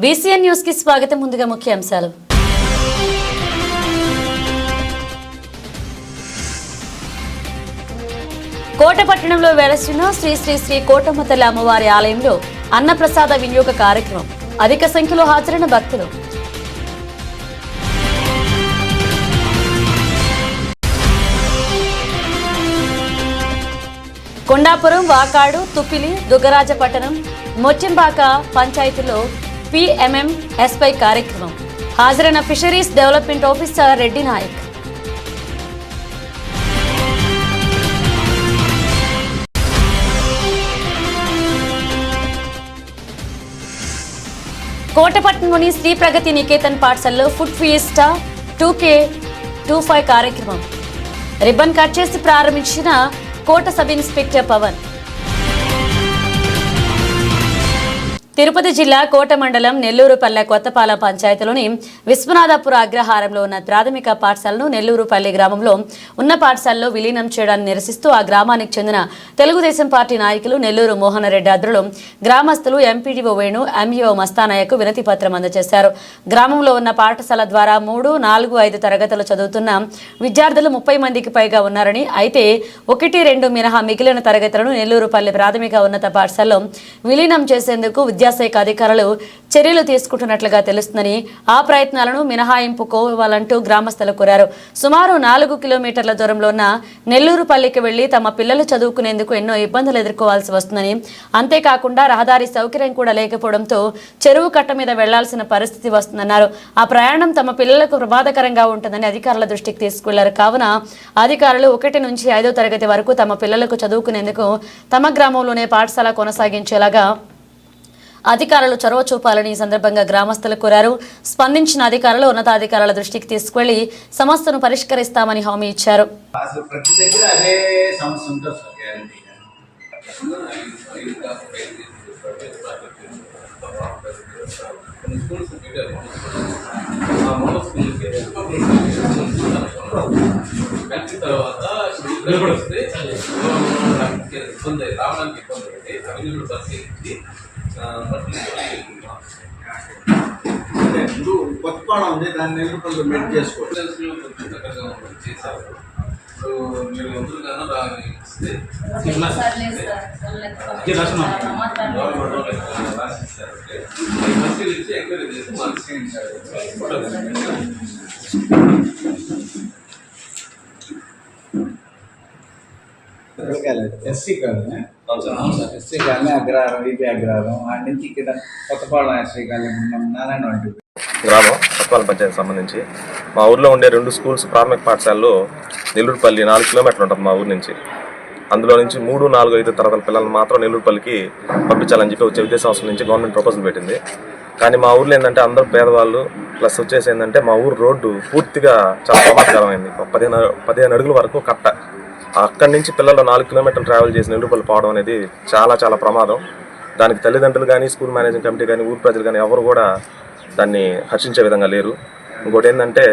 BCN news కి స్వాగతం. ముందుగా ముఖ్యాంశాలు. కోటపట్టణంలో వెలసిన శ్రీ శ్రీ శ్రీ కోటమ్మ తల్లి అమ్మవారి ఆలయంలో అన్నప్రసాద వినియోగ కార్యక్రమం. అధిక సంఖ్యలో హాజరైన భక్తులు. కొండాపురం, వాకాడు, తుపిలి, దుగ్గరాజపట్టణం, మొచ్చింబాక పంచాయతీలో PMMSపై కార్యక్రమం. హాజరైన fisheries development officer Reddy Nayak. కోటపట్నంలోని శ్రీ ప్రగతి నికేతన్ పాఠశాలలో ఫుడ్ ఫీస్టా 2K25 కార్యక్రమం. రిబ్బన్ కట్ చేసి ప్రారంభించిన కోట సబ్ ఇన్స్పెక్టర్ పవన్. తిరుపతి జిల్లా కోట మండలం నెల్లూరుపల్లె కొత్తపాలెం పంచాయతీలోని విశ్వనాథపుర అగ్రహారంలో ఉన్న ప్రాథమిక పాఠశాలను నెల్లూరుపల్లి గ్రామంలో ఉన్న పాఠశాలలో విలీనం చేయడాన్ని నిరసిస్తూ ఆ గ్రామానికి చెందిన తెలుగుదేశం పార్టీ నాయకులు నెల్లూరు మోహన్ రెడ్డి ఆధ్వర్యంలో గ్రామస్తులు ఎంపీడీఓ వేణు, ఎంఈఓ మస్తానాయకు వినతి పత్రం అందజేశారు. గ్రామంలో ఉన్న పాఠశాల ద్వారా 3, 4, 5 తరగతులు చదువుతున్న విద్యార్థులు 30 మందికి పైగా ఉన్నారని, అయితే 1, 2 మినహా మిగిలిన తరగతులను నెల్లూరుపల్లి ప్రాథమిక ఉన్నత పాఠశాలలో విలీనం చేసేందుకు విద్యాశాఖ అధికారులు చర్యలు తీసుకుంటున్నట్లుగా తెలుస్తుందని, ఆ ప్రయత్నాలను మినహాయింపుకోవాలంటూ గ్రామస్తులు కోరారు. సుమారు 4 కిలోమీటర్ల దూరంలో ఉన్న నెల్లూరుపల్లికి వెళ్లి తమ పిల్లలు చదువుకునేందుకు ఎన్నో ఇబ్బందులు ఎదుర్కోవాల్సి వస్తుందని, అంతేకాకుండా రహదారి సౌకర్యం కూడా లేకపోవడంతో చెరువు కట్ట మీద వెళ్లాల్సిన పరిస్థితి వస్తుందన్నారు. ఆ ప్రయాణం తమ పిల్లలకు ప్రమాదకరంగా ఉంటుందని అధికారుల దృష్టికి తీసుకెళ్లారు. కావున అధికారులు 1 నుంచి 5వ తరగతి వరకు తమ పిల్లలకు చదువుకునేందుకు తమ గ్రామంలోనే పాఠశాల కొనసాగించేలాగా అధికారులు చొరవ చూపాలని ఈ సందర్భంగా గ్రామస్తులు కోరారు. స్పందించిన అధికారులు ఉన్నతాధికారుల దృష్టికి తీసుకువెళ్లి సమస్యను పరిష్కరిస్తామని హామీ ఇచ్చారు. కొత్తపాడ ఉంది, దాన్ని నెల్లూరుపల్లి మెట్ చేసుకోవచ్చు. ఎస్సీ కాలనీ అగ్రహారం, ఈపీ అగ్రహారం, ఆడి నుంచి ఇక్కడ కొత్తపాలెం ఎస్సీ కాలనీ నారాయణ వంటి గ్రామం కొత్తపాలెం పంచాయతీకి సంబంధించి మా ఊర్లో ఉండే 2 స్కూల్స్ ప్రాథమిక పాఠశాలలో నెల్లూరుపల్లి 4 కిలోమీటర్లు ఉంటుంది మా ఊరు నుంచి. అందులో నుంచి 3, 4, 5 తరగతుల పిల్లలు మాత్రం నెల్లూరుపల్లికి పంపించాలని చెప్పి వచ్చే విద్యా సంవత్సరం నుంచి గవర్నమెంట్ ప్రపోజల్ పెట్టింది. కానీ మా ఊర్లో ఏంటంటే అందరూ పేదవాళ్ళు, ప్లస్ వచ్చేసి ఏంటంటే మా ఊరు రోడ్డు పూర్తిగా చాలా ప్రమాదకరమైంది. 15 అడుగుల వరకు కట్ట. అక్కడి నుంచి పిల్లలు 4 కిలోమీటర్లు ట్రావెల్ చేసి నెల్లూరుపల్లి పోవడం అనేది చాలా చాలా ప్రమాదం. దానికి తల్లిదండ్రులు కానీ, స్కూల్ మేనేజింగ్ కమిటీ కానీ, ఊరు ప్రజలు కానీ ఎవరు కూడా దాన్ని హర్షించే విధంగా లేరు. ఇంకోటి ఏంటంటే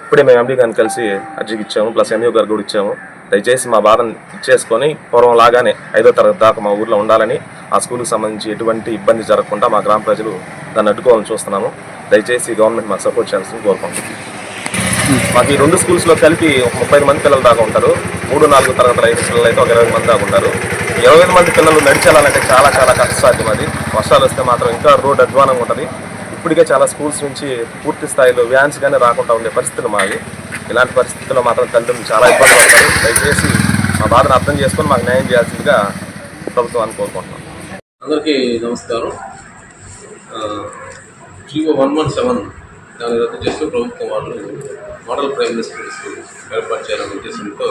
ఇప్పుడే మేము ఎండీ గారిని కలిసి అర్జీకి ఇచ్చాము, ప్లస్ ఎంఈఓ గారు కూడా ఇచ్చాము. దయచేసి మా బాధను ఇచ్చేసుకొని పూర్వం లాగానే 5వ తరగతి దాకా మా ఊర్లో ఉండాలని, ఆ స్కూల్కి సంబంధించి ఎటువంటి ఇబ్బంది జరగకుండా మా గ్రామ ప్రజలు దాన్ని అడ్డుకోవాలని చూస్తున్నాము. దయచేసి గవర్నమెంట్ మాకు సపోర్ట్ చేయాల్సింది కోరుకుంటున్నాం. మాకు ఈ 2 స్కూల్స్లో కలిపి 35 మంది పిల్లలు దాకా ఉంటారు. 3, 4 తరగతుల 5 పిల్లలు అయితే ఒక 20 మంది దాకా ఉంటారు. 20 మంది పిల్లలు నడిచేయాలంటే చాలా చాలా కష్టసాధ్యం. అది వర్షాలు వస్తే మాత్రం ఇంకా రోడ్ అధ్వానంగా ఉంటుంది. ఇప్పటికే చాలా స్కూల్స్ నుంచి పూర్తి స్థాయిలో వ్యాన్స్ కానీ రాకుండా ఉండే పరిస్థితులు మావి. ఇలాంటి పరిస్థితుల్లో మాత్రం తల్లిదండ్రులు చాలా ఇబ్బంది పడతారు. దయచేసి మా బాధను అర్థం చేసుకొని మాకు న్యాయం చేయాల్సిందిగా ప్రభుత్వాన్ని కోరుకుంటున్నాం. అందరికీ నమస్కారం. GO 117 దాన్ని రద్దు చేస్తూ ప్రభుత్వం వాళ్ళు మోడల్ ప్రైమరీ స్కూల్స్ ఏర్పాటు చేయాలనే ఉద్దేశంతో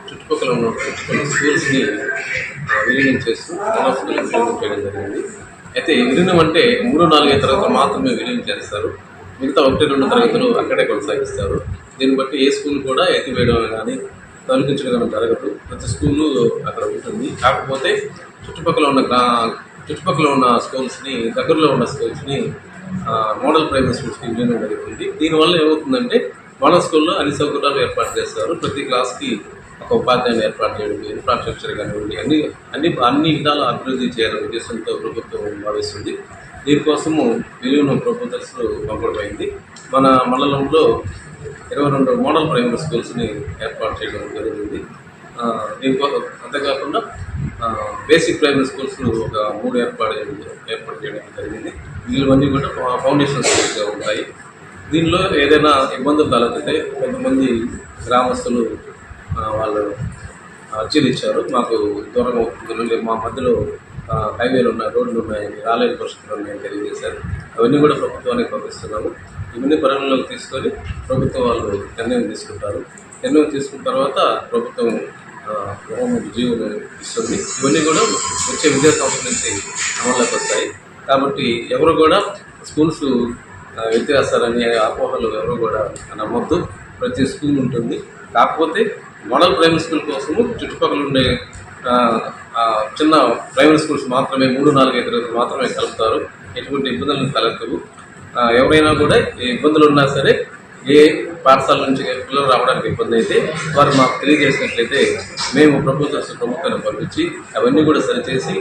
చుట్టుపక్కల ఉన్న కొన్ని స్కూల్స్ని విలీనం చేస్తూ మోడల్ స్కూల్ విలీనం చేయడం జరిగింది. అయితే విలీనం అంటే 3, 4 తరగతులు మాత్రమే విలీనం చేస్తారు. మిగతా 1, 2 తరగతులు అక్కడే కొనసాగిస్తారు. దీన్ని బట్టి ఏ స్కూల్ కూడా ఎత్తివేయడం కానీ తొలగించడం కానీ జరగదు. ప్రతి స్కూలు అక్కడ ఉంటుంది. కాకపోతే చుట్టుపక్కల ఉన్న స్కూల్స్ని, దగ్గరలో ఉన్న స్కూల్స్ని మోడల్ ప్రైమరీ స్కూల్స్కి విలీనం జరుగుతుంది. దీనివల్ల ఏమవుతుందంటే మోడల్ స్కూల్లో అన్ని సౌకర్యాలు ఏర్పాటు చేస్తారు. ప్రతి క్లాస్కి ఒక ఉపాధ్యాయుని ఏర్పాటు చేయడం, ఇన్ఫ్రాస్ట్రక్చర్ కానివ్వండి, అన్ని విధాల అభివృద్ధి చేయాలనే ఉద్దేశంతో ప్రభుత్వం భావిస్తుంది. దీనికోసము విలీనం ప్రపోజల్స్ పంపడమైంది. మన మండలంలో 22 మోడల్ ప్రైమరీ స్కూల్స్ని ఏర్పాటు చేయడం జరిగింది. దీనికోసం అంతేకాకుండా బేసిక్ ప్రైమరీ స్కూల్స్ ఒక 3 ఏర్పాటు చేయడం జరిగింది. వీళ్ళవన్నీ కూడా ఫౌండేషన్ స్కూల్స్గా ఉంటాయి. దీనిలో ఏదైనా ఇబ్బందులు తలెత్తితే కొంతమంది గ్రామస్తులు వాళ్ళు అర్జీలు ఇచ్చారు. మాకు దూరం అవుతుంది, మా మధ్యలో హైవేలు ఉన్నాయి, రోడ్లు ఉన్నాయి, రాలేని పరిస్థితులు ఉన్నాయని తెలియజేశారు. అవన్నీ కూడా ప్రభుత్వానికి పంపిస్తున్నాము. ఇవన్నీ పరిగణలోకి తీసుకొని ప్రభుత్వం వాళ్ళు నిర్ణయం తీసుకుంటారు. నిర్ణయం తీసుకున్న తర్వాత ప్రభుత్వం జీవోను ఇస్తుంది. ఇవన్నీ కూడా వచ్చే విద్యా సంవత్సరం నుంచి అమల్లోకి వస్తాయి. కాబట్టి ఎవరు కూడా స్కూల్స్ వ్యత్యాసాలని అపోహలు ఎవరు కూడా నమ్మొద్దు. ప్రతి స్కూల్ ఉంటుంది. కాకపోతే మోడల్ ప్రైమరీ స్కూల్ కోసము చుట్టుపక్కల ఉండే చిన్న ప్రైమరీ స్కూల్స్ మాత్రమే 3, 4, 5 తరగతులు మాత్రమే కలుపుతారు. ఎటువంటి ఇబ్బందులను తలెత్తవు. ఎవరైనా కూడా ఏ ఇబ్బందులు ఉన్నా సరే, ఏ పాఠశాల నుంచి పిల్లలు రావడానికి ఇబ్బంది అయితే వారు మాకు తెలియజేసినట్లయితే మేము ప్రభుత్వాన్ని పంపించి అవన్నీ కూడా సరిచేసి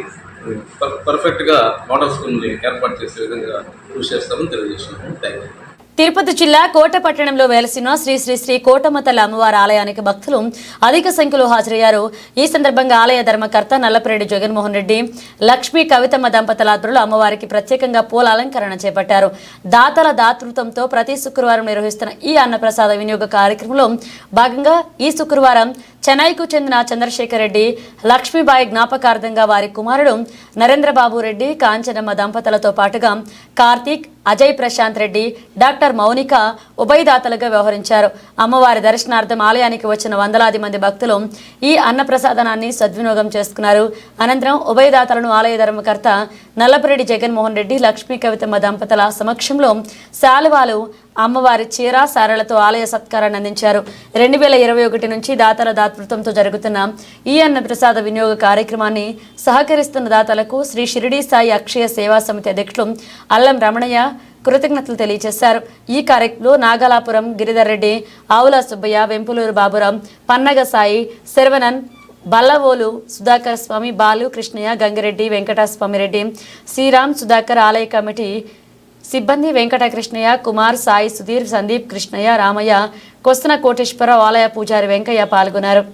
పర్ఫెక్ట్గా మోడల్ స్కూల్ని ఏర్పాటు చేసే విధంగా కృషి చేస్తామని తెలియజేస్తున్నాము. Thank you. తిరుపతి జిల్లా కోట పట్టణంలో వెలసిన శ్రీ శ్రీ శ్రీ కోటమ్మ తల్లి అమ్మవారి ఆలయానికి భక్తులు అధిక సంఖ్యలో హాజరయ్యారు. ఈ సందర్భంగా ఆలయ ధర్మకర్త నల్లపరెడ్డి జగన్మోహన్ రెడ్డి, లక్ష్మీ కవితమ్మ దంపతుల ఆధ్వర్యంలో అమ్మవారికి ప్రత్యేకంగా పూల అలంకరణ చేపట్టారు. దాతల దాతృత్వంతో ప్రతి శుక్రవారం నిర్వహిస్తున్న ఈ అన్నప్రసాద వినియోగ కార్యక్రమంలో భాగంగా ఈ శుక్రవారం చెన్నైకు చెందిన చంద్రశేఖర్ రెడ్డి, లక్ష్మీబాయి జ్ఞాపకార్థంగా వారి కుమారుడు నరేంద్రబాబు రెడ్డి, కాంచనమ్మ దంపతులతో పాటుగా కార్తీక్, అజయ్ ప్రశాంత్ రెడ్డి, డాక్టర్ మౌనిక ఉభయదాతలుగా వ్యవహరించారు. అమ్మవారి దర్శనార్థం ఆలయానికి వచ్చిన వందలాది మంది భక్తులు ఈ అన్నప్రసాదనాన్ని సద్వినియోగం చేసుకున్నారు. అనంతరం ఉభయదాతలను ఆలయ ధర్మకర్త నల్లపరెడ్డి జగన్మోహన్ రెడ్డి, లక్ష్మీ కవితమ్మ దంపతుల సమక్షంలో శాలువాలు, అమ్మవారి చీర, సారలతో ఆలయ సత్కారాన్ని అందించారు. 2021 నుంచి దాతల దాతృత్వంతో జరుగుతున్న ఈ అన్నప్రసాద వినియోగ కార్యక్రమాన్ని సహకరిస్తున్న దాతలకు శ్రీ షిరిడి సాయి అక్షయ సేవా సమితి అధ్యక్షులు అల్లం రమణయ్య కృతజ్ఞతలు తెలియజేశారు. ఈ కార్యక్రమంలో నాగలాపురం గిరిధర్ రెడ్డి, ఆవుల సుబ్బయ్య, వెంపులూరు బాబురాం, పన్నగ సాయి, శర్వనన్, బల్లవోలు సుధాకర్ స్వామి, బాలు, కృష్ణయ్య, గంగిరెడ్డి, వెంకటస్వామిరెడ్డి, శ్రీరామ్, సుధాకర్, ఆలయ కమిటీ సిబ్బంది వెంకటకృష్ణయ్య, కుమార్, సాయి, సుధీర్, సందీప్, కృష్ణయ్య, రామయ్య, కొస్తన కోటేశ్వరరావు, ఆలయ పూజారి వెంకయ్య పాల్గొన్నారు.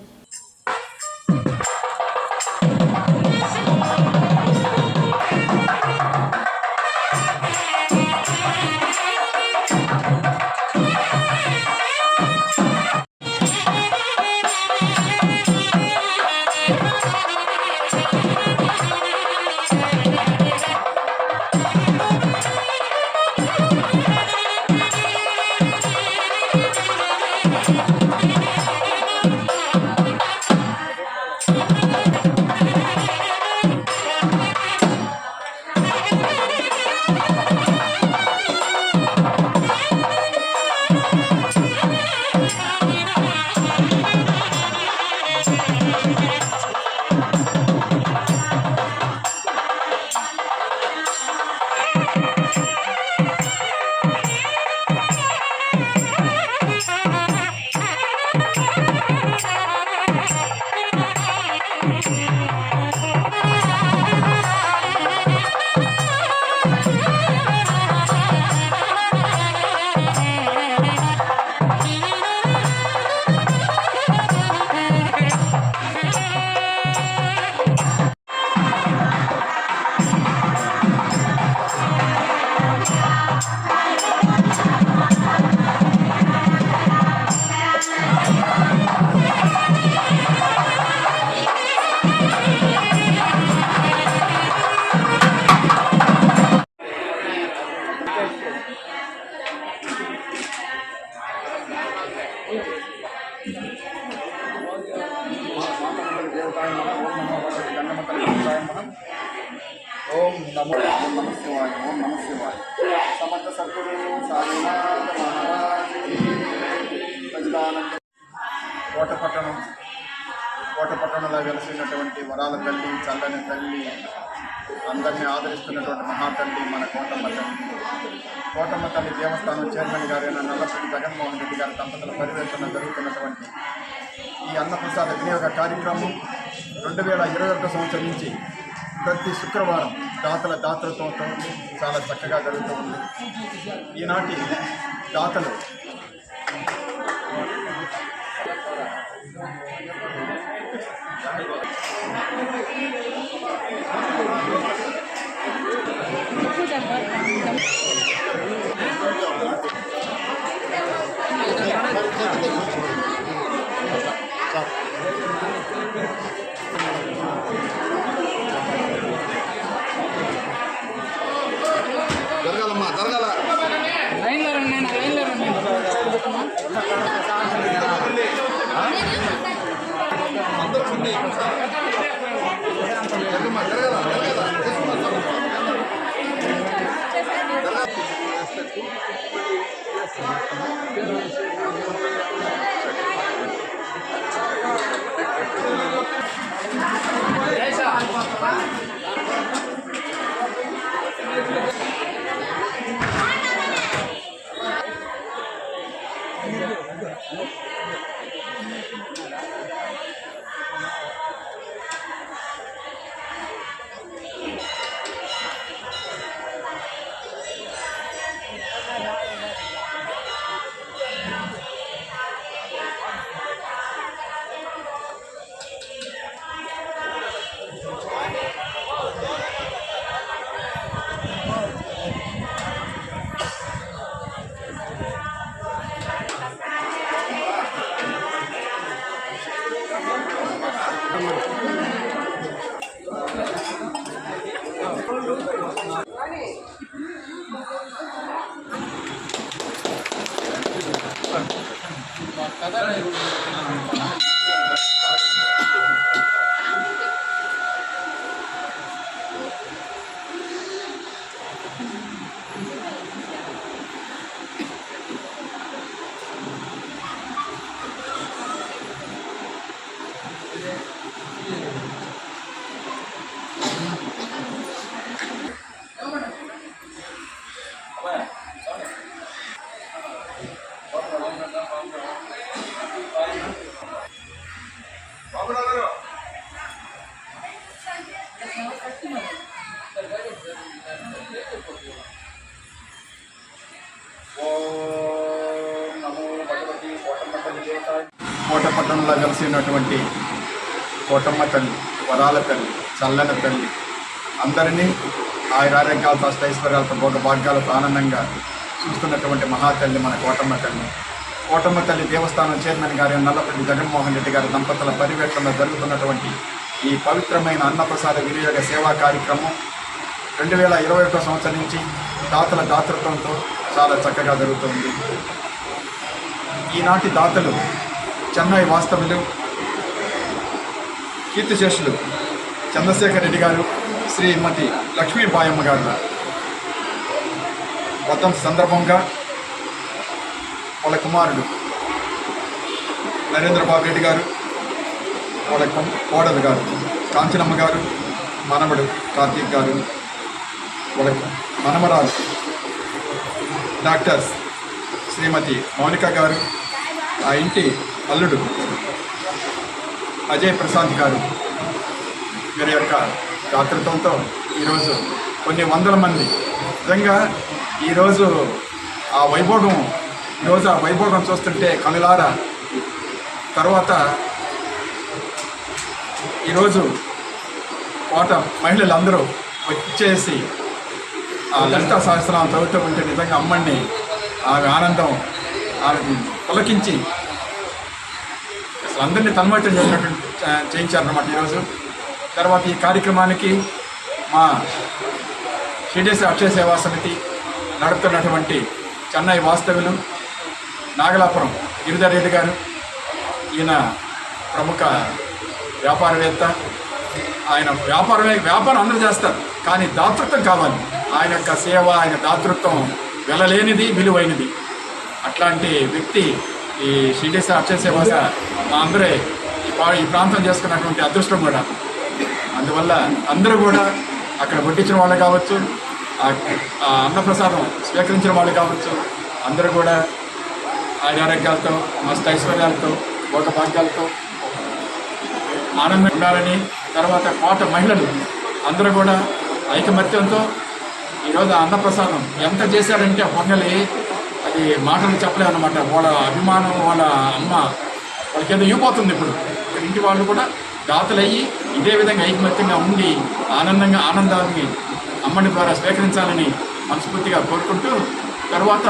ఓం నమో శివాయ. ఓం నమః శివాయ. సమర్థ సద్గురు సాయినాథ మహారాజ్ కోట పట్టణంలో వెలిసినటువంటి వరాల తల్లి, చల్లని తల్లి, అందరినీ ఆదరిస్తున్నటువంటి మహాతల్లి మన కోటమ్మ తల్లి దేవస్థానం చైర్మన్ గారైన నల్లపరెడ్డి జగన్మోహన్ రెడ్డి గారి దంపతుల పర్యవేక్షణ జరుగుతున్నటువంటి ఈ అన్నప్రసాద వినియోగ కార్యక్రమం 2021 సంవత్సరం నుంచి ప్రతి శుక్రవారం దాతల దాతృత్వంతో చాలా చక్కగా జరుగుతూ ఉంది. ఈనాటి దాతలు జరగాలమ్మా జరగాల లైన్లో రండి కోటపట్టణంలో కలిసినటువంటి కోటమ్మ తల్లి, వరాల తల్లి, చల్లని తల్లి అందరినీ ఆయురారోగ్యాలతో అష్టైశ్వర్యాలతో భోగభాగ్యాలతో ఆనందంగా చూస్తున్నటువంటి మహాతల్లి మన కోటమ్మ తల్లి. కోటమ్మ తల్లి దేవస్థానం చైర్మన్ గారి నల్లపల్లి జగన్మోహన్ రెడ్డి గారి దంపతుల పర్యవేక్షణలో జరుగుతున్నటువంటి ఈ పవిత్రమైన అన్నప్రసాద వినియోగ సేవా కార్యక్రమం 2021 సంవత్సరం నుంచి దాతల దాతృత్వంతో చాలా చక్కగా జరుగుతుంది. ఈనాటి దాతలు చెన్నై వాస్తవులు, కీర్తిశేషులు చంద్రశేఖర్ రెడ్డి గారు, శ్రీమతి లక్ష్మీబాయమ్మ గారు వర్ధంతి సందర్భంగా వాళ్ళ కుమారుడు నరేంద్రబాబు రెడ్డి గారు, వాళ్ళ కోడలు గారు కాంచనమ్మ గారు, మనవడు కార్తీక్ గారు, వాళ్ళ మనమరాలు డాక్టర్ శ్రీమతి మౌనిక గారు, ఆ ఇంటి అల్లుడు అజయ్ ప్రసాద్ గారు వీరి యొక్క దాతృత్వంతో ఈరోజు కొన్ని వందల మంది నిజంగా ఈరోజు ఆ వైభోగం చూస్తుంటే కనులారా. తర్వాత ఈరోజు కోట మహిళలందరూ వచ్చేసి ఆ లలితా సహస్రనామం చదువుతూ ఉంటే నిజంగా అమ్మని ఆమె ఆనందం ఆమె పులకించి అసలు అందరినీ తన్మయత్వం చేయించారన్నమాట ఈరోజు. తర్వాత ఈ కార్యక్రమానికి మా షిర్డీ అక్షయ సేవా సమితి నడుపుతున్నటువంటి చెన్నై వాస్తవ్యులు నాగలాపురం గిరిధర్ రెడ్డి గారు, ఈయన ప్రముఖ వ్యాపారవేత్త. ఆయన వ్యాపారం అందరూ చేస్తారు, కానీ దాతృత్వం కావాలి. ఆయన యొక్క సేవ, ఆయన దాతృత్వం వెలలేనిది, విలువైనది. అట్లాంటి వ్యక్తి ఈ షిర్డీ అక్షయ సేవ మా అందరే ఈ ప్రాంతం చేసుకున్నటువంటి అదృష్టం కూడా. అందువల్ల అందరూ కూడా అక్కడ వడ్డించిన వాళ్ళు కావచ్చు, ఆ అన్నప్రసాదం స్వీకరించిన వాళ్ళు కావచ్చు, అందరూ కూడా ఆరోగ్యాలతో, మస్తు ఐశ్వర్యాలతో, భోగభాగ్యాలతో ఆనందంగా ఉండాలని, తర్వాత కోట మహిళలు అందరూ కూడా ఐకమత్యంతో ఈరోజు అన్నప్రసాదం ఎంత చేశారంటే పొంగలి అది మాటలు చెప్పలేమన్నమాట. వాళ్ళ అభిమానం, వాళ్ళ అమ్మ వాళ్ళకి ఏదో ఇవ్వబోతుంది. ఇప్పుడు ఇంటి వాళ్ళు కూడా దాతలయ్యి ఇదే విధంగా ఐకమత్యంగా ఉండి ఆనందాన్ని అమ్మని ద్వారా స్వీకరించాలని మనస్ఫూర్తిగా కోరుకుంటూ, తర్వాత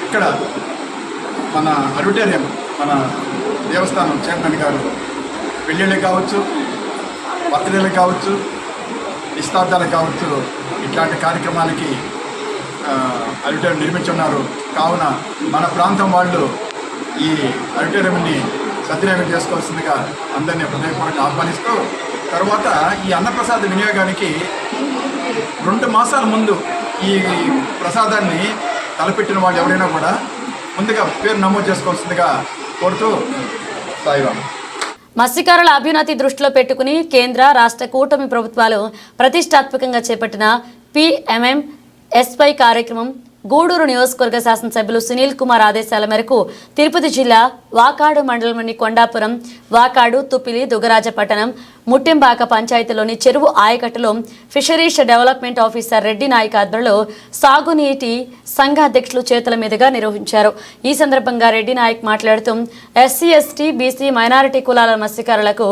ఇక్కడ మన ఆడిటోరియం, మన దేవస్థానం చైర్మన్ గారు పెళ్ళిళ్ళకి కావచ్చు, బర్త్డేలకు కావచ్చు, నిశ్చితార్థాలకు కావచ్చు, ఇట్లాంటి కార్యక్రమాలకి ఆడిటోరియం నిర్మించున్నారు. కావున మన ప్రాంతం వాళ్ళు ఈ ఆడిటోరియంని సద్వినియోగం చేసుకోవాల్సిందిగా అందరినీ హృదయపూర్వకంగా ఆహ్వానిస్తూ, తర్వాత ఈ అన్నప్రసాద వినియోగానికి 2 మాసాల ముందు ఈ ప్రసాదాన్ని తలపెట్టిన వాళ్ళు ఎవరైనా కూడా ముందుగా పేరు నమోదు చేసుకోవాల్సిందిగా కోరుతూ సాయిరాం. మత్స్యకారుల అభ్యున్నతి దృష్టిలో పెట్టుకుని కేంద్ర రాష్ట్ర కూటమి ప్రభుత్వాలు ప్రతిష్టాత్మకంగా చేపట్టిన PMMSY కార్యక్రమం గూడూరు నియోజకవర్గ శాసనసభ్యులు సునీల్ కుమార్ ఆదేశాల మేరకు తిరుపతి జిల్లా వాకాడు మండలంలోని కొండాపురం, వాకాడు, తుపిలి, దుగరాజపట్టణం, ముట్టింబాక పంచాయతీలోని చెరువు ఆయకట్టులో fisheries development officer Reddy Nayak ఆధ్వర్యంలో సాగునీటి సంఘ అధ్యక్షులు చేతుల మీదుగా నిర్వహించారు. ఈ సందర్భంగా రెడ్డి నాయక్ మాట్లాడుతూ SC, ST, BC, మైనారిటీ కులాల మత్స్యకారులకు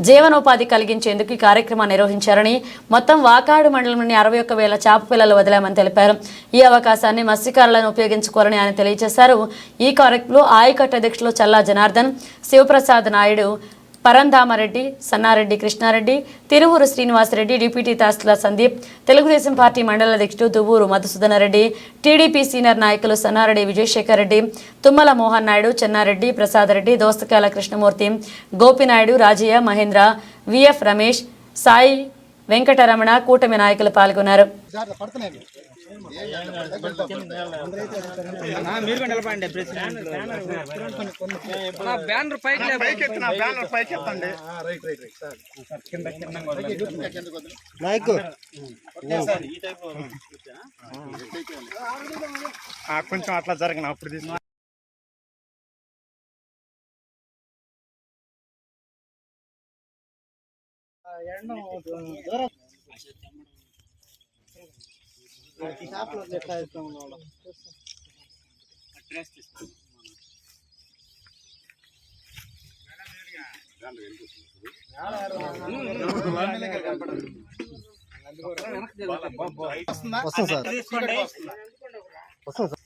జీవనోపాధి కలిగించేందుకు ఈ కార్యక్రమాన్ని నిర్వహించారని, మొత్తం వాకాడు మండలంలోని 61,000 చేప పిల్లలు వదిలామని తెలిపారు. ఈ అవకాశాన్ని మత్స్యకారులను ఉపయోగించుకోవాలని ఆయన తెలియజేశారు. ఈ కార్యక్రమంలో ఆయకట్టు అధ్యక్షులు చల్లా జనార్దన్, శివప్రసాద్ నాయుడు, పరంధామరెడ్డి, సన్నారెడ్డి కృష్ణారెడ్డి, తిరువూరు శ్రీనివాసరెడ్డి, డిప్యూటీ తహసీల్దార్ సందీప్, తెలుగుదేశం పార్టీ మండల అధ్యక్షుడు దువ్వూరు మధుసూదనరెడ్డి, టీడీపీ సీనియర్ నాయకులు సన్నారెడ్డి విజయశేఖర్ రెడ్డి, తుమ్మల మోహన్ నాయుడు, చెన్నారెడ్డి, ప్రసాద్ రెడ్డి, దోస్తకాల కృష్ణమూర్తి, గోపినాయుడు, రాజయ్య, మహేంద్ర, VF రమేష్, సాయి వెంకటరమణ, కూటమి నాయకులు పాల్గొన్నారు. బ్యానర్ కొంచెం అట్లా జరగను అప్పుడు తీసుకు వస్తాం సార్. వస్తాం సార్.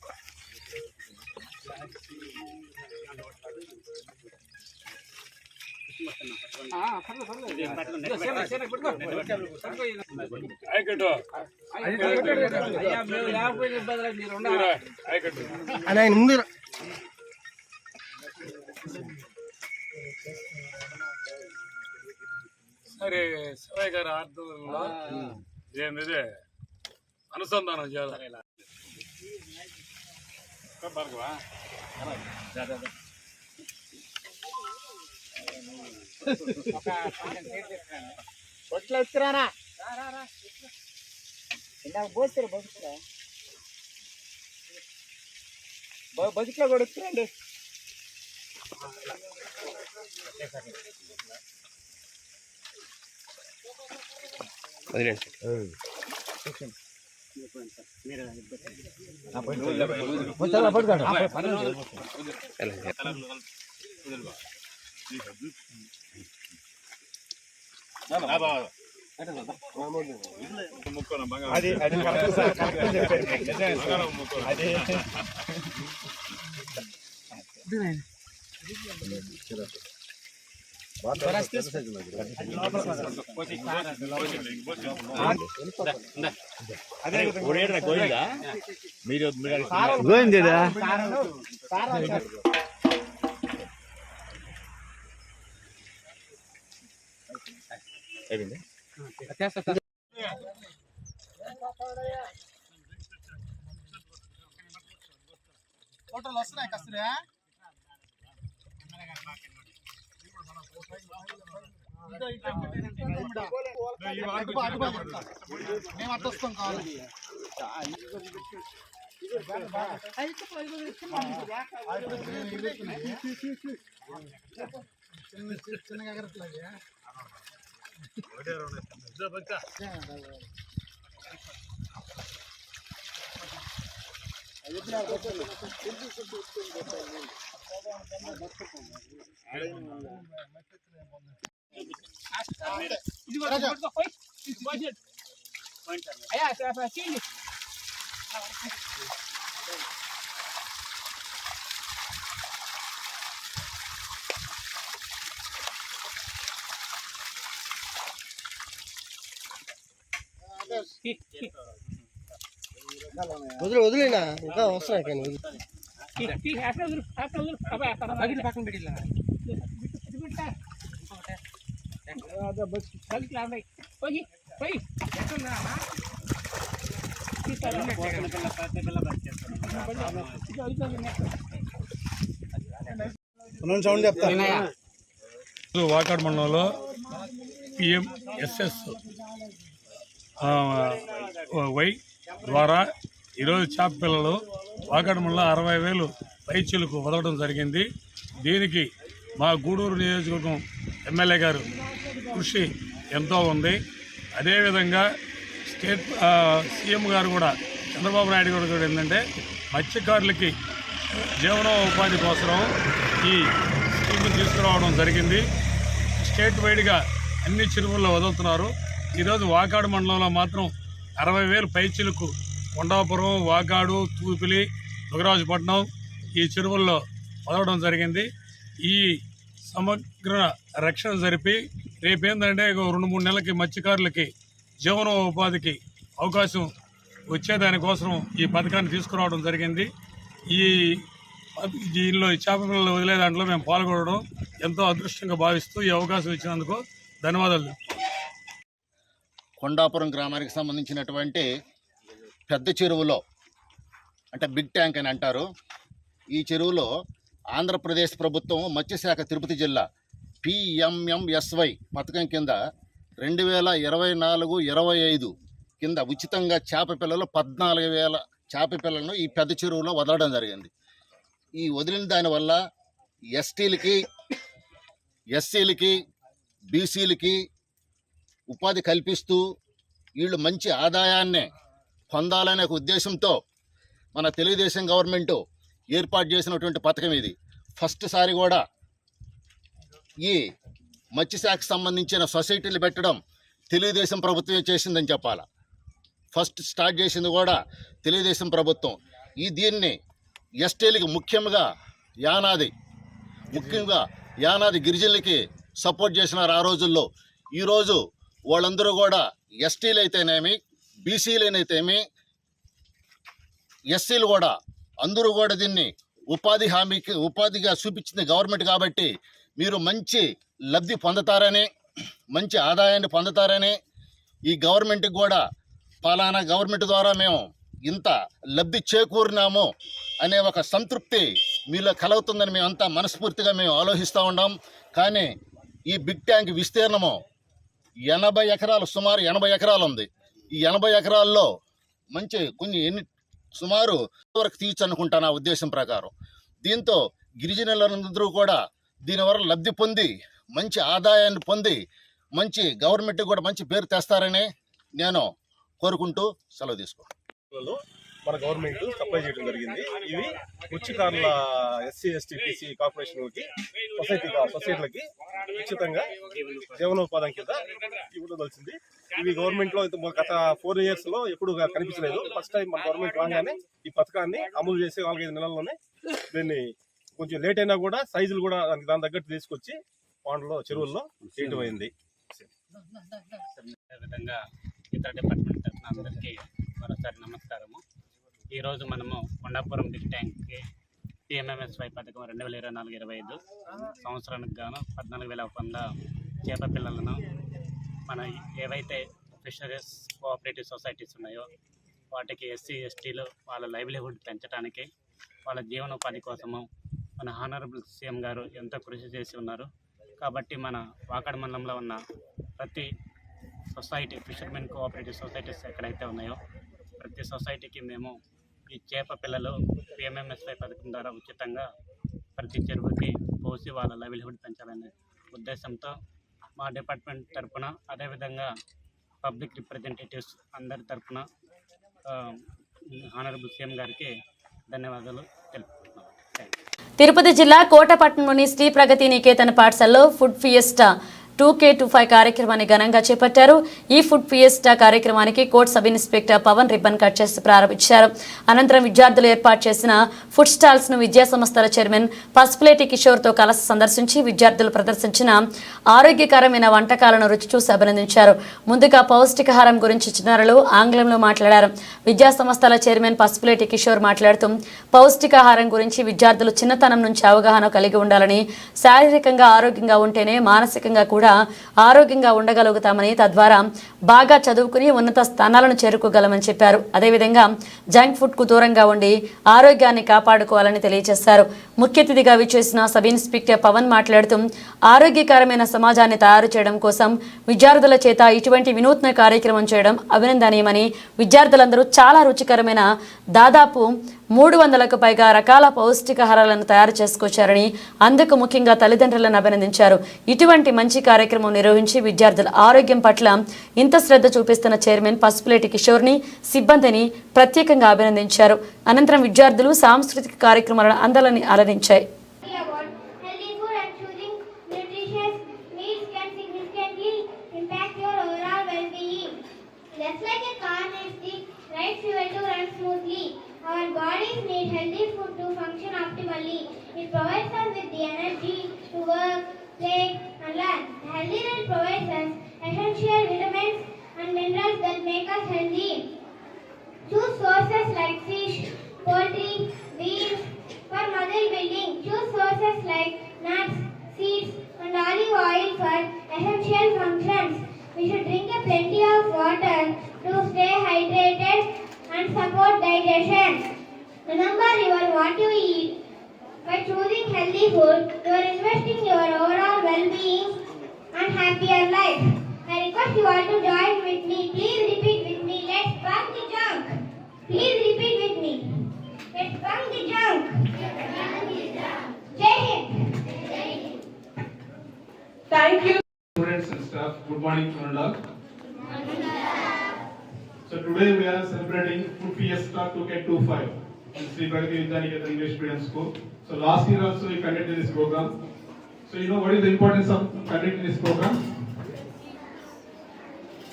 ఆయన ముందు మరి శివయ్య గారి ఆధ్వర్యంలో ఏంది అనుసంధానం చేయాలి. బొట్లు ఎత్తురానా పోస్తారు బకెట్లో కూడా ఎత్తురండి. అది అది కరెక్ట్ సార్, కరెక్ట్ చెప్పారు. అది గోవిందా ఫోటోలు వస్తున్నాయి కస్తూరా. మేము అట్టొస్తాం కావాలి. చిన్నగా ఎగరట్లాగే వదిలేనా ఇంకా వస్తున్నాయి కానీ పక్కన పెట్టిలా సౌండ్ చెప్తా వాకాడ్ మండలంలో PMSS వై ద్వారా ఈరోజు చేప పిల్లలు వాకాడ్ మండలం 60,000 పైచీలకు వదలడం జరిగింది. దీనికి మా గూడూరు నియోజకవర్గం ఎమ్మెల్యే గారు కృషి ఎంతో ఉంది. అదేవిధంగా స్టేట్ సీఎం గారు కూడా చంద్రబాబు నాయుడు గారు కూడా ఏంటంటే మత్స్యకారులకి జీవనోపాధి కోసం ఈ స్కీమ్ని తీసుకురావడం జరిగింది. స్టేట్ వైడ్గా అన్ని చెరువుల్లో వదులుతున్నారు. ఈరోజు వాకాడు మండలంలో మాత్రం 60,000 పైచీలకు కొండాపురం, వాకాడు, తూపిలి, దుగరాజుపట్నం ఈ చెరువుల్లో వదలడం జరిగింది. ఈ సమగ్ర రక్షణ జరిపి రేపేందంటే 2-3 నెలలకి మత్స్యకారులకి జీవనోపాధికి అవకాశం వచ్చేదానికోసం ఈ పథకాన్ని తీసుకురావడం జరిగింది. దీనిలో ఈ చేప పిల్లలు వదిలే దాంట్లో మేము పాల్గొనడం ఎంతో అదృష్టంగా భావిస్తూ ఈ అవకాశం ఇచ్చినందుకు ధన్యవాదాలు. కొండాపురం గ్రామానికి సంబంధించినటువంటి పెద్ద చెరువులో అంటే బిగ్ ట్యాంక్ అని అంటారు. ఈ చెరువులో ఆంధ్రప్రదేశ్ ప్రభుత్వం మత్స్యశాఖ తిరుపతి జిల్లా PMMSY పథకం కింద 2024-25 కింద ఉచితంగా చేప పిల్లలు 14,000 చేప పిల్లలను ఈ పెద్ద చెరువులో వదలడం జరిగింది. ఈ వదిలిన దానివల్ల ఎస్టీలకి, SCలకి, BCలకి ఉపాధి కల్పిస్తూ వీళ్ళు మంచి ఆదాయాన్ని పొందాలనే ఉద్దేశంతో మన తెలుగుదేశం గవర్నమెంటు ఏర్పాటు చేసినటువంటి పథకం ఇది. ఫస్ట్ సారి కూడా ఈ మత్స్యశాఖకు సంబంధించిన సొసైటీలు పెట్టడం తెలుగుదేశం ప్రభుత్వమే చేసిందని చెప్పాలి. ఫస్ట్ స్టార్ట్ చేసింది కూడా తెలుగుదేశం ప్రభుత్వం. దీన్ని ఎస్టీలకి ముఖ్యంగా యానాది గిరిజనులకి సపోర్ట్ చేసినారు ఆ రోజుల్లో. ఈరోజు వాళ్ళందరూ కూడా ఎస్టీలు అయితేనేమి, బీసీలైతేమి, ఎస్సీలు కూడా అందరూ కూడా దీన్ని ఉపాధిగా చూపించింది గవర్నమెంట్. కాబట్టి మీరు మంచి లబ్ధి పొందుతారని, మంచి ఆదాయాన్ని పొందుతారని, ఈ గవర్నమెంట్కి కూడా పలానా గవర్నమెంట్ ద్వారా మేము ఇంత లబ్ధి చేకూరినాము అనే ఒక సంతృప్తి మీలో కలుగుతుందని మేమంతా మనస్ఫూర్తిగా మేము ఆలోచిస్తూ ఉన్నాం. కానీ ఈ బిగ్ ట్యాంక్ విస్తీర్ణము 80 ఎకరాలు, సుమారు 80 ఎకరాలు ఉంది. ఈ 80 ఎకరాల్లో మంచి సుమారు వరకు తీయచ్చు అనుకుంటా నా ఉద్దేశం ప్రకారం. దీంతో గిరిజనులందరూ కూడా దీనివల్ల లబ్ధి పొంది మంచి ఆదాయాన్ని పొంది మంచి గవర్నమెంట్ కూడా మంచి పేరు తెస్తారని నేను కోరుకుంటూ సెలవు తీసుకుంటాను. మన గవర్నమెంట్ సప్లై చేయడం జరిగింది. ఇవి మత్స్యకారుల SC, ST, PC కార్పొరేషన్కి సొసైటీలకి ఉచితంగా జీవనోపాధి కింద ఇవ్వడం తెలిసింది. ఇవి గవర్నమెంట్లో గత 4 yearsలో ఎప్పుడు కనిపించలేదు. ఫస్ట్ టైం మన గవర్నమెంట్ రాగానే ఈ పథకాన్ని అమలు చేసి 4-5 నెలల్లోనే దీన్ని కొంచెం లేట్ అయినా కూడా సైజులు కూడా దాని తగ్గట్టు తీసుకొచ్చి పాండ్లో, చెరువుల్లో చేయడం అయింది. అదేవిధంగా ఇతర డిపార్ట్మెంట్ తరఫున అందరికీ మరోసారి నమస్కారము. ఈరోజు మనము కొండాపురం బిగ్ ట్యాంక్కి PMMSY పథకం 2024-25 సంవత్సరానికి గాను 14,100 చేప పిల్లలను మన ఏవైతే ఫిషరీస్ కోఆపరేటివ్ సొసైటీస్ ఉన్నాయో వాటికి SC, STలు వాళ్ళ లైవ్లీహుడ్ పెంచడానికి, వాళ్ళ జీవనోపాధి కోసము మన హానరబుల్ సీఎం గారు ఎంతో కృషి చేసి ఉన్నారు. కాబట్టి మన వాకాడు మండలంలో ఉన్న ప్రతి సొసైటీ, ఫిషర్మెన్ కోఆపరేటివ్ సొసైటీస్ ఎక్కడైతే ఉన్నాయో ప్రతి సొసైటీకి మేము ఈ చేప పిల్లలు PMMSY పథకం ద్వారా ఉచితంగా ప్రతి చెరువుకి పోసి వాళ్ళ లైవ్లీహుడ్ పెంచాలనే ఉద్దేశంతో మా డిపార్ట్మెంట్ తరఫున అదేవిధంగా పబ్లిక్ రిప్రజెంటేటివ్స్ అందరి తరఫున ఆనరబుల్ సీఎం గారికి ధన్యవాదాలు తెలుపుతున్నాను. తిరుపతి జిల్లా కోటపట్నంలోని శ్రీ ప్రగతి నికేతన్ పాఠశాలలో ఫుడ్ ఫియెస్టా 2K25 కార్యక్రమాన్ని ఘనంగా చేపట్టారు. ఈ ఫుడ్ ఫియెస్టా కార్యక్రమానికి కోట్ sub inspector Pavan ribbon cut చేసి ప్రారంభించారు. అనంతరం విద్యార్థులు ఏర్పాటు చేసిన ఫుడ్ స్టాల్స్ ను విద్యా సంస్థల చైర్మన్ పసుపులేటి కిషోర్తో కలిసి సందర్శించి విద్యార్థులు ప్రదర్శించిన ఆరోగ్యకరమైన వంటకాలను రుచి చూసి అభినందించారు. ముందుగా పౌష్టికాహారం గురించి చిన్నారులు ఆంగ్లంలో మాట్లాడారు. విద్యా సంస్థల చైర్మన్ పసుపులేటి కిషోర్ మాట్లాడుతూ పౌష్టికాహారం గురించి విద్యార్థులు చిన్నతనం నుంచి అవగాహన కలిగి ఉండాలని, శారీరకంగా ఆరోగ్యంగా ఉంటేనే మానసికంగా కూడా ఆరోగ్యంగా ఉండగలుగుతామని, తద్వారా బాగా చదువుకుని ఉన్నత స్థానాలను చేరుకోగలమని చెప్పారు. అదేవిధంగా జంక్ ఫుడ్ కు దూరంగా ఉండి ఆరోగ్యాన్ని కాపాడుకోవాలని తెలియజేశారు. ముఖ్య అతిథిగా విచ్చేసిన సబ్ ఇన్స్పెక్టర్ పవన్ మాట్లాడుతూ ఆరోగ్యకరమైన సమాజాన్ని తయారు చేయడం కోసం విద్యార్థుల చేత ఇటువంటి వినూత్న కార్యక్రమం చేయడం అభినందనీయమని, విద్యార్థులందరూ చాలా రుచికరమైన దాదాపు 300కు పైగా రకాల పౌష్టికాహారాలను తయారు చేసుకొచ్చారని, అందుకు ముఖ్యంగా తల్లిదండ్రులను అభినందించారు. ఇటువంటి మంచి కార్యక్రమం నిర్వహించి విద్యార్థుల ఆరోగ్యం పట్ల ఇంత శ్రద్ధ చూపిస్తున్న చైర్మన్ పసుపులేటి కిషోర్ని, సిబ్బందిని ప్రత్యేకంగా అభినందించారు. అనంతరం విద్యార్థులు సాంస్కృతిక కార్యక్రమాలను అందరినీ అలరించాయి. Our bodies need healthy food to function optimally. It provides us with the energy to work, play and learn. A healthy diet provides us essential vitamins and minerals that make us healthy. Choose sources like fish, poultry, beef for muscle building. Choose sources like nuts, seeds and olive oil for essential functions. We should drink plenty of water to stay hydrated and support digestion. Remember what you eat. By choosing healthy food, you are investing your overall well-being and happier life. I request you all to join with me. Please repeat with me. Let's bunk the junk. Please repeat with me. Let's bunk the junk. Jai Hind. Thank you. Students and staff, good morning to all. So today we are celebrating Food Fiesta 2K25 in Sri Pragati Vidyaniketan English Medium School. So last year also we conducted this program. So you know what is the importance of conducting this program?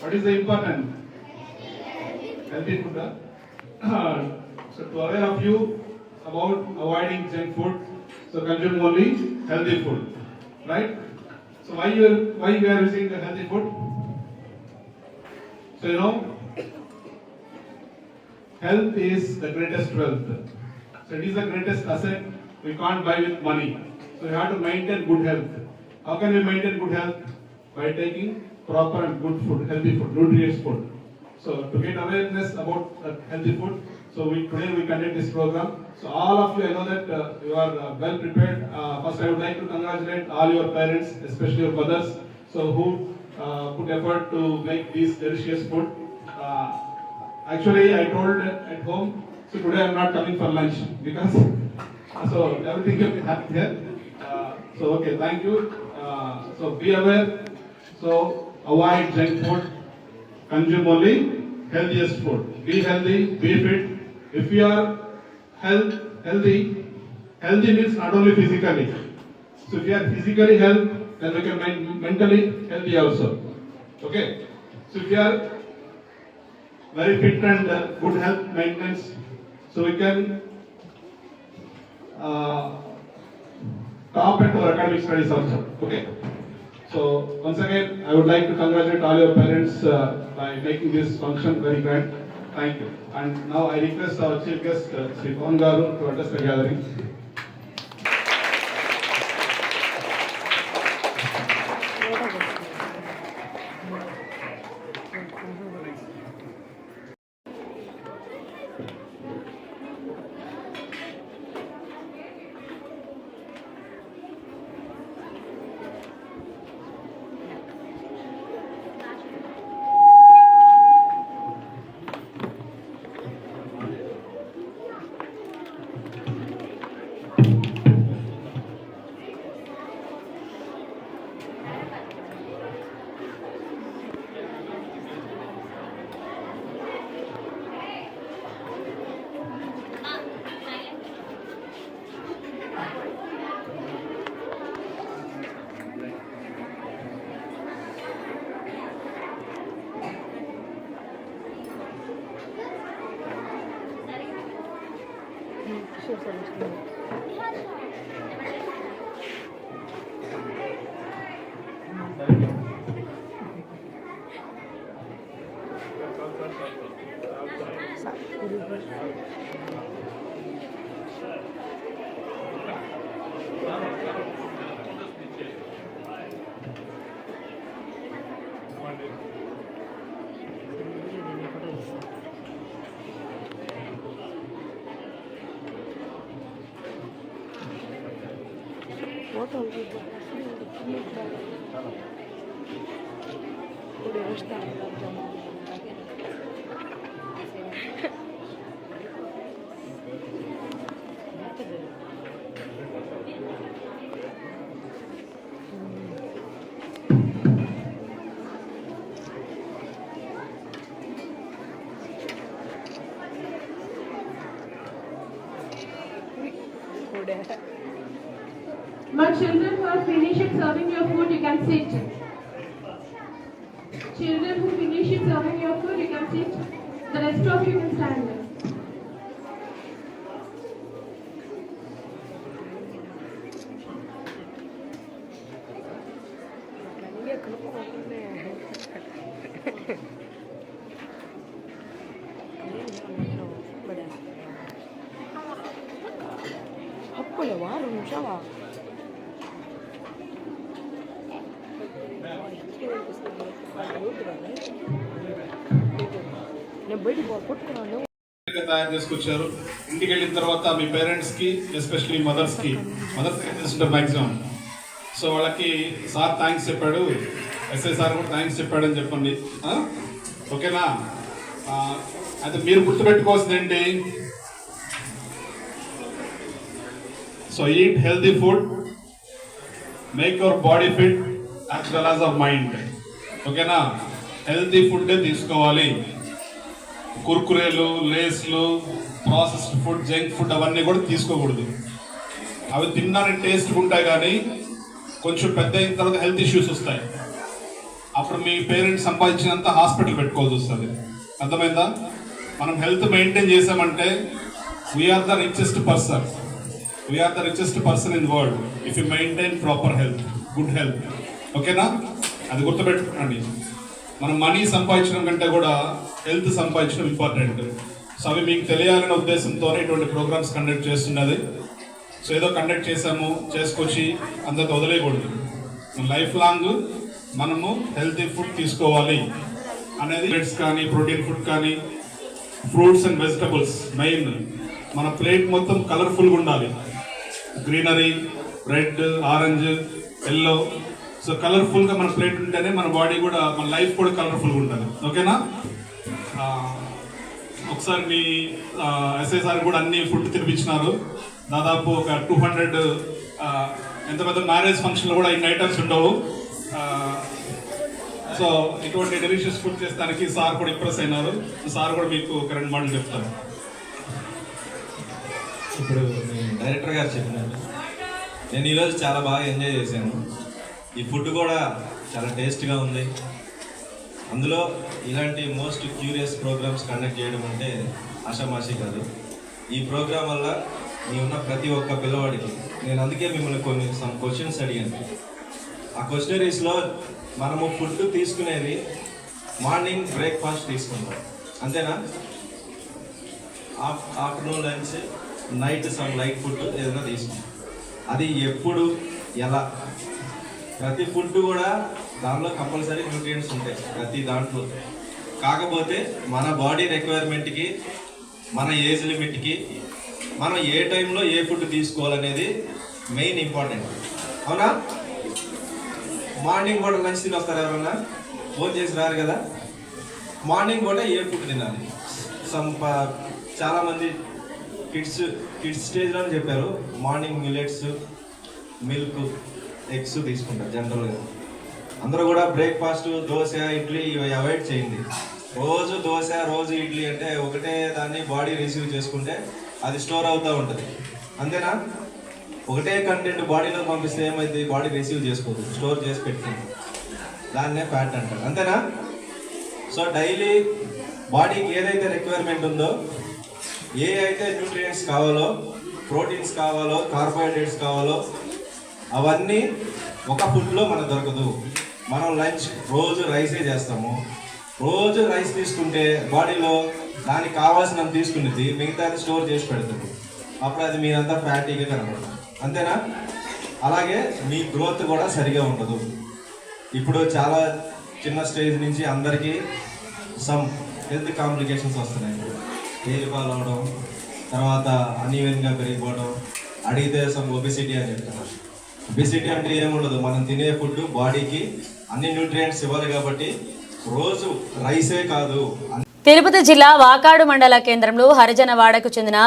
What is the importance? Healthy food. So to aware of you about avoiding junk food, so consume only healthy food, right? So why we are using the healthy food? So you know, health is the greatest wealth. So it is the greatest asset we can't buy with money. So we have to maintain good health. How can we maintain good health? By taking proper and good food, healthy food, nutritious food. So to get awareness about healthy food, so today we conduct this program. So all of you, I know that you are well prepared. First I would like to congratulate all your parents, especially your mothers, so who put effort to make this delicious food. Actually, I told at home, so today I am not coming for lunch because so everything will be happy here. So okay, thank you. So be aware. So avoid junk food. Consume only healthiest food. Be healthy. Be fit. If you are healthy means not only physically. So if you are physically healthy, then we can mentally healthy also. Okay. So if you are very fit and good health maintenance, so we can top at our academic studies also. Okay. So once again, I would like to congratulate all your parents by making this function very grand. Thank you. And now I request our chief guest, Sri Pawan Garu, to address the gathering. But children who are finished serving your food, you can sit. Children who finish serving your food, you can sit. The rest of you can stand. తయారు చేసుకొచ్చారు. ఇంటికి వెళ్ళిన తర్వాత మీ పేరెంట్స్కి, especially mothers ఏం చేస్తుంటారు maximum. So వాళ్ళకి sir thanks చెప్పాడు, SI sir కూడా థ్యాంక్స్ చెప్పాడని చెప్పండి. ఓకేనా? అయితే మీరు గుర్తుపెట్టుకోవాల్సింది ఏంటి? So eat healthy food, make your body fit as well as our mind. ఓకేనా? హెల్తీ ఫుడ్ తీసుకోవాలి. కుర్కురేలు, లేస్లు, ప్రాసెస్డ్ ఫుడ్, జంక్ ఫుడ్ అవన్నీ కూడా తీసుకోకూడదు. అవి తినడానికి టేస్ట్గా ఉంటాయి కానీ కొంచెం పెద్ద అయిన తర్వాత హెల్త్ ఇష్యూస్ వస్తాయి. అప్పుడు మీ పేరెంట్స్ సంపాదించినంత హాస్పిటల్ పెట్టుకోవాల్సి వస్తుంది. అర్థమైందా? మనం హెల్త్ మెయింటైన్ చేసామంటే we are the richest person. We are the richest person in world if you maintain proper health, good health. ఓకేనా? అది గుర్తుపెట్టుకోండి. మనం మనీ సంపాదించడం కంటే కూడా హెల్త్ సంపాదించడం ఇంపార్టెంట్. సో అవి మీకు తెలియాలనే ఉద్దేశంతోనే ఇటువంటి ప్రోగ్రామ్స్ కండక్ట్ చేస్తున్నది. సో ఏదో కండక్ట్ చేసాము చేసుకొచ్చి అంత వదిలేయకూడదు. లైఫ్ లాంగ్ మనము హెల్తీ ఫుడ్ తీసుకోవాలి అనేది. ఫుడ్స్ కానీ, ప్రోటీన్ ఫుడ్ కానీ, ఫ్రూట్స్ అండ్ వెజిటబుల్స్ మెయిన్. మన ప్లేట్ మొత్తం కలర్ఫుల్గా ఉండాలి. Greenery, red, orange, yellow. So కలర్ఫుల్గా మన ప్లేట్ ఉంటేనే మన బాడీ కూడా, మన లైఫ్ కూడా కలర్ఫుల్గా ఉంటుంది. ఓకేనా? ఒకసారి మీ ఎస్ఐ సార్ కూడా అన్ని ఫుడ్ తినిపించినారు. దాదాపు ఒక 200 ఎంత పెద్ద మ్యారేజ్ ఫంక్షన్లో కూడా ఇన్ని ఐటమ్స్ ఉండవు. సో ఇటువంటి డెలిషియస్ ఫుడ్ చేస్తానికి సార్ కూడా ఇంప్రెస్ అయినారు. సార్ కూడా మీకు ఒక 2 మాటలు చెప్తారు. ఇప్పుడు డైరెక్టర్ గారు చెప్పినారు, నేను ఈరోజు చాలా బాగా ఎంజాయ్ చేశాను. ఈ ఫుడ్ కూడా చాలా టేస్ట్గా ఉంది. అందులో ఇలాంటి మోస్ట్ క్యూరియస్ ప్రోగ్రామ్స్ కండక్ట్ చేయడం అంటే ఆషామాషి కాదు. ఈ ప్రోగ్రాం వల్ల మీ ఉన్న ప్రతి ఒక్క పిల్లవాడికి, నేను అందుకే మిమ్మల్ని సమ్ క్వశ్చన్స్ అడిగాను. ఆ క్వశ్చనరీస్లో మనము ఫుడ్ తీసుకునేది మార్నింగ్ బ్రేక్ఫాస్ట్ తీసుకుంటాం, అంతేనా? Afternoon lunch, night some light food ఏదైనా తీసుకుంటాం. అది ఎప్పుడు, ఎలా? ప్రతి ఫుడ్ కూడా దానిలో కంపల్సరీ న్యూట్రియంట్స్ ఉంటాయి ప్రతి దాంట్లో. కాకపోతే మన బాడీ రిక్వైర్మెంట్కి, మన ఏజ్ లిమిట్కి మనం ఏ టైంలో ఏ ఫుడ్ తీసుకోవాలనేది మెయిన్ ఇంపార్టెంట్. అవునా? మార్నింగ్ పూట లంచ్ తిని వస్తారు ఎవరన్నా? ఫోన్ చేసి రారు కదా. మార్నింగ్ పూట ఏ ఫుడ్ తినాలి? చాలామంది కిడ్స్ స్టేజ్లో చెప్పారు మార్నింగ్ మిల్లెట్స్, మిల్క్, ఎగ్స్ తీసుకుంటారు జనరల్గా. అందరూ కూడా బ్రేక్ఫాస్ట్ దోశ, ఇడ్లీ ఇవి అవాయిడ్ చేయండి. రోజు దోశ, రోజు ఇడ్లీ అంటే ఒకటే దాన్ని బాడీ రిసీవ్ చేసుకుంటే అది స్టోర్ అవుతూ ఉంటుంది, అంతేనా? ఒకటే కంటెంట్ బాడీలో పంపిస్తే ఏమైంది? బాడీ రిసీవ్ చేసుకోదు, స్టోర్ చేసి పెట్టుకుంటుంది. దాన్నే ఫ్యాట్ అంటారు, అంతేనా? సో డైలీ బాడీకి ఏదైతే రిక్వైర్మెంట్ ఉందో, ఏ అయితే న్యూట్రియంట్స్ కావాలో ప్రోటీన్స్ కావాలో, కార్బోహైడ్రేట్స్ కావాలో అవన్నీ ఒక ఫుడ్లో మనకు దొరకదు. మనం లంచ్ రోజు రైసే చేస్తాము. రోజు రైస్ తీసుకుంటే బాడీలో దానికి కావాల్సినంత తీసుకునేది, మిగతాది స్టోర్ చేసి పెడుతుంది. అప్పుడు అది మీరంతా ఫ్యాటీగా కనబడుతుంది. అంతేనా? అలాగే మీ గ్రోత్ కూడా సరిగా ఉండదు. ఇప్పుడు చాలా చిన్న స్టేజ్ నుంచి అందరికీ సమ్ హెల్త్ కాంప్లికేషన్స్ వస్తున్నాయి. హెయిర్ ఫాల్ అవడం, తర్వాత అన్ఈవెన్గా పెరిగిపోవడం, అడిగితే సమ్ ఒబిసిటీ అని చెప్తున్నారు. ఒబిసిటీ అంటే ఏముండదు, మనం తినే ఫుడ్ బాడీకి అన్ని న్యూట్రియంట్స్ ఇవ్వాలి కాబట్టి రోజు రైసే కాదు. తిరుపతి జిల్లా వాకాడు మండల కేంద్రంలో హరిజనవాడకు చెందిన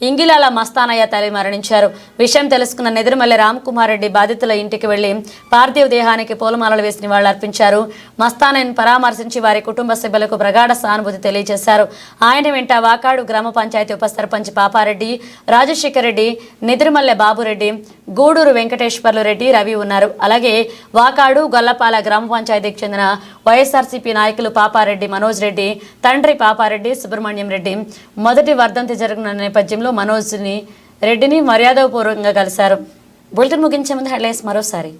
ఇంగిలాల మస్తానయ్య తల్లి మరణించారు. విషయం తెలుసుకున్న నెదురుమల్లి రామ్కుమార్ రెడ్డి బాధితుల ఇంటికి వెళ్లి పార్థివ దేహానికి పూలమాలలు వేసి నివాళులర్పించారు. మస్తానయ్యను పరామర్శించి వారి కుటుంబ సభ్యులకు ప్రగాఢ సానుభూతి తెలియజేశారు. ఆయన వెంట వాకాడు గ్రామ పంచాయతీ ఉప సర్పంచ్ పాపారెడ్డి, రాజశేఖర్ రెడ్డి, నెదురుమల్లె బాబురెడ్డి, గూడూరు వెంకటేశ్వర్లు రెడ్డి, రవి ఉన్నారు. అలాగే వాకాడు గొల్లపాల గ్రామ పంచాయతీకి చెందిన వైఎస్ఆర్సీపీ నాయకులు పాపారెడ్డి మనోజ్ రెడ్డి, తండ్రి పాపారెడ్డి సుబ్రహ్మణ్యం రెడ్డి మొదటి వర్ధంతి జరుగుతున్న నేపథ్యంలో మనోజ్ రెడ్డిని మర్యాదపూర్వకంగా కలిశారు. బులెటిన్ ముగించే ముందు హెడ్లైన్స్ మరోసారి.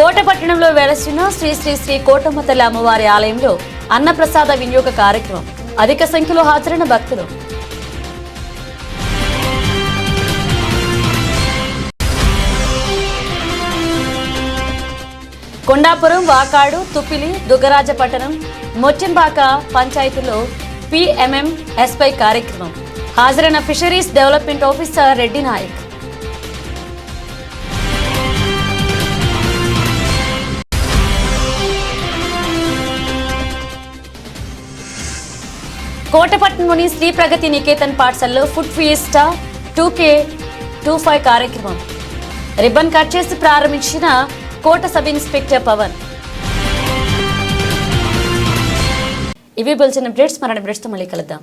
కోటపట్టణంలో వెలసిన శ్రీ శ్రీ శ్రీ కోటమ్మ తల్లి అమ్మవారి ఆలయంలో అన్నప్రసాద వినియోగ కార్యక్రమం. అధిక సంఖ్యలో హాజరైన భక్తులు. కొండాపురం, వాకాడు, తుపిలి, దుగ్గరాజపట్టణం, మొచ్చెంబాక పంచాయతీలో PMMSపై కార్యక్రమం. హాజరైన fisheries development officer Reddy Nayak. కోటపట్నంలోని శ్రీ ప్రగతి నికేతన్ పాఠశాలలో ఫుడ్ ఫియెస్టా 2K25 కార్యక్రమం. రిబ్బన్ కట్ చేసి ప్రారంభించిన కోట సబ్ ఇన్స్పెక్టర్ పవన్. ఇవి బులెటిన్ అప్డేట్స్. మరణ అప్డేట్స్తో మళ్ళీ కలుద్దాం.